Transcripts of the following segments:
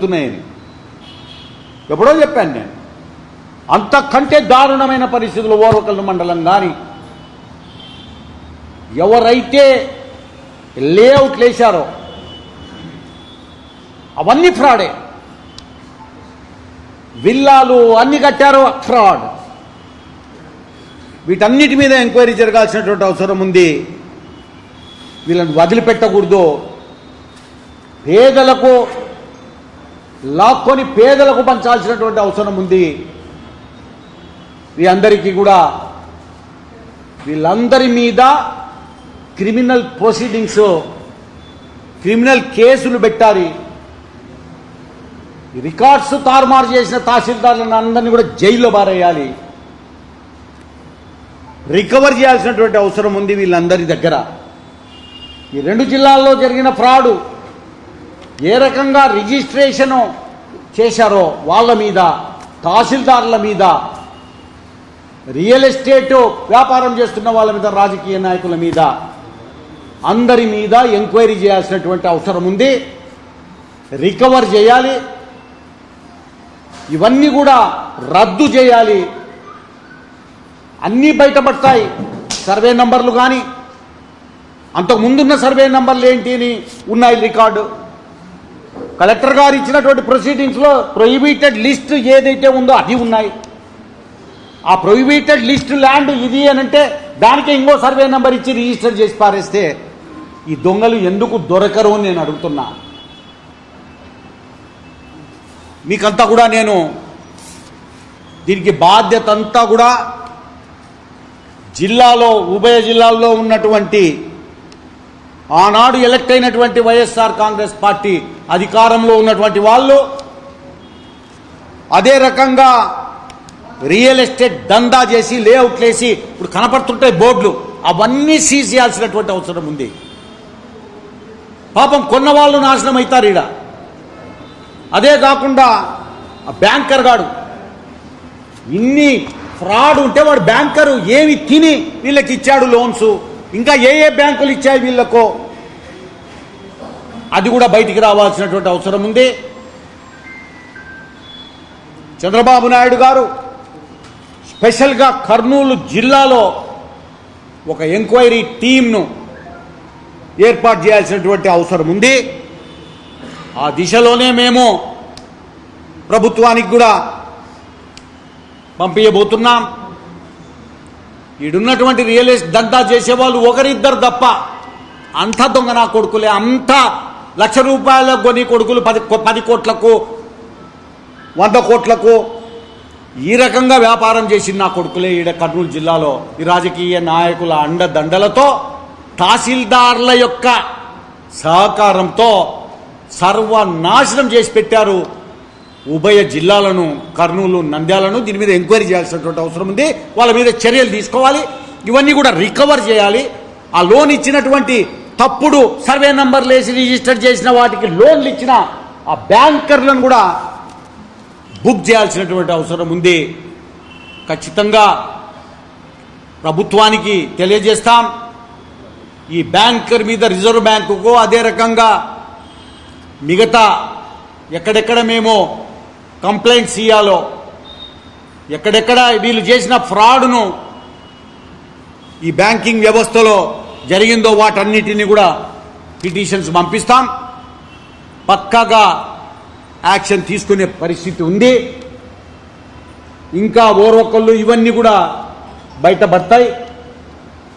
జరుగుతున్నాయని ఎప్పుడో చెప్పాను నేను. అంతకంటే దారుణమైన పరిస్థితులు ఓర్వకల్లు మండలం కానీ ఎవరైతే లేఅవుట్లు వేశారో అవన్నీ ఫ్రాడే. విల్లాలు అన్ని కట్టారో ఫ్రాడ్. వీటన్నిటి మీద ఎంక్వైరీ జరగాల్సినటువంటి అవసరం ఉంది. వీళ్ళని వదిలిపెట్టకూడదు. పేదలకు లాక్కొని పేదలకు పంచాల్సినటువంటి అవసరం ఉంది. వీళ్ళందరి మీద క్రిమినల్ ప్రొసీడింగ్స్, క్రిమినల్ కేసులు పెట్టాలి. రికార్డ్స్ తారుమారు చేసిన తహసీల్దార్లను అందరినీ కూడా జైల్లో బారేయాలి. రికవర్ చేయాల్సినటువంటి అవసరం ఉంది వీళ్ళందరి దగ్గర. ఈ 2 జిల్లాల్లో జరిగిన ఫ్రాడు, ఏ రకంగా రిజిస్ట్రేషను చేశారో వాళ్ళ మీద, తహసీల్దార్ల మీద, రియల్ ఎస్టేట్ వ్యాపారం చేస్తున్న వాళ్ళ మీద, రాజకీయ నాయకుల మీద, అందరి మీద ఎంక్వైరీ చేయాల్సినటువంటి అవసరం ఉంది. రికవర్ చేయాలి. ఇవన్నీ కూడా రద్దు చేయాలి. అన్నీ బయటపడతాయి. సర్వే నంబర్లు కానీ అంతకుముందున్న సర్వే నంబర్లు ఏంటి అని ఉన్నాయి రికార్డు. కలెక్టర్ గారు ఇచ్చినటువంటి ప్రొసీడింగ్స్లో ప్రొహిబిటెడ్ లిస్ట్ ఏదైతే ఉందో అది ఉన్నాయి. ఆ ప్రొహిబిటెడ్ లిస్ట్ ల్యాండ్ ఇది అని అంటే దానికి ఇంకో సర్వే నంబర్ ఇచ్చి రిజిస్టర్ చేసి పారేస్తే ఈ దొంగలు ఎందుకు దొరకరు అని నేను అడుగుతున్నా. మీకంతా కూడా నేను దీనికి బాధ్యత అంతా కూడా జిల్లాలో, ఉభయ జిల్లాల్లో ఉన్నటువంటి ఆనాడు ఎలక్ట్ అయినటువంటి వైఎస్ఆర్ కాంగ్రెస్ పార్టీ అధికారంలో ఉన్నటువంటి వాళ్ళు, అదే రకంగా రియల్ ఎస్టేట్ దందా చేసి లేఅవుట్లు వేసి ఇప్పుడు కనపడుతుంటాయి బోర్డులు, అవన్నీ సీజ్ చేయాల్సినటువంటి అవసరం ఉంది. పాపం కొన్న వాళ్ళు నాశనం అవుతారు ఈడ. అదే కాకుండా బ్యాంకర్ గాడు ఇన్ని ఫ్రాడ్ ఉంటే వాడు బ్యాంకరు ఏమి తిని వీళ్ళకి ఇచ్చాడు లోన్స్, ఇంకా ఏ బ్యాంకులు ఇచ్చాయి వీళ్ళకో, అది కూడా బయటికి రావాల్సినటువంటి అవసరం ఉంది. చంద్రబాబు నాయుడు గారు స్పెషల్గా కర్నూలు జిల్లాలో ఒక ఎంక్వైరీ టీంను ఏర్పాటు చేయాల్సినటువంటి అవసరం ఉంది. ఆ దిశలోనే మేము ప్రభుత్వానికి కూడా పంపించబోతున్నాం. ఈడున్నటువంటి రియల్ ఎస్టేట్ దందా చేసేవాళ్ళు ఒకరిద్దరు తప్ప అంతా దొంగ నా కొడుకులే. అంతా ₹1,00,000 కొని కొడుకులు 10 కోట్లకు 100 కోట్లకు ఈ రకంగా వ్యాపారం చేసిన నా కొడుకులే ఈడ కర్నూలు జిల్లాలో. ఈ రాజకీయ నాయకుల అండదండలతో, తహసీల్దార్ల యొక్క సహకారంతో సర్వనాశనం చేసి పెట్టారు ఉభయ జిల్లాలను, కర్నూలు, నంద్యాలను. దీని మీద ఎంక్వైరీ చేయాల్సినటువంటి అవసరం ఉంది. వాళ్ళ మీద చర్యలు తీసుకోవాలి. ఇవన్నీ కూడా రికవర్ చేయాలి. ఆ లోన్ ఇచ్చినటువంటి తప్పుడు సర్వే నంబర్లు వేసి రిజిస్టర్ చేసిన వాటికి లోన్లు ఇచ్చిన ఆ బ్యాంకర్లను కూడా బుక్ చేయాల్సినటువంటి అవసరం ఉంది. ఖచ్చితంగా ప్రభుత్వానికి తెలియజేస్తాం. ఈ బ్యాంకర్ మీద రిజర్వ్ బ్యాంకుకు, అదే రకంగా మిగతా ఎక్కడెక్కడ మేము కంప్లైంట్స్ ఇవ్వాలో, ఎక్కడెక్కడ వీళ్ళు చేసిన ఫ్రాడ్ను ఈ బ్యాంకింగ్ వ్యవస్థలో జరిగిందో వాటన్నిటిని కూడా పిటిషన్స్ పంపిస్తాం. పక్కాగా యాక్షన్ తీసుకునే పరిస్థితి ఉంది. ఇంకా ఓర్వకళ్ళు ఇవన్నీ కూడా బయటపడతాయి.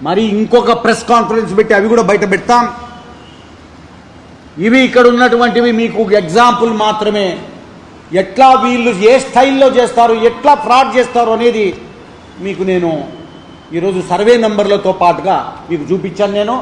మరి ఇంకొక ప్రెస్ కాన్ఫరెన్స్ పెట్టి అవి కూడా బయట పెడతాం. ఇవి ఇక్కడ ఉన్నటువంటివి మీకు ఎగ్జాంపుల్ మాత్రమే. ఎట్లా వీళ్ళు ఏ స్టైల్లో చేస్తారు, ఎట్లా ఫ్రాడ్ చేస్తారు అనేది మీకు నేను ఈరోజు సర్వే నంబర్లతో పాటుగా మీకు చూపించాను నేను.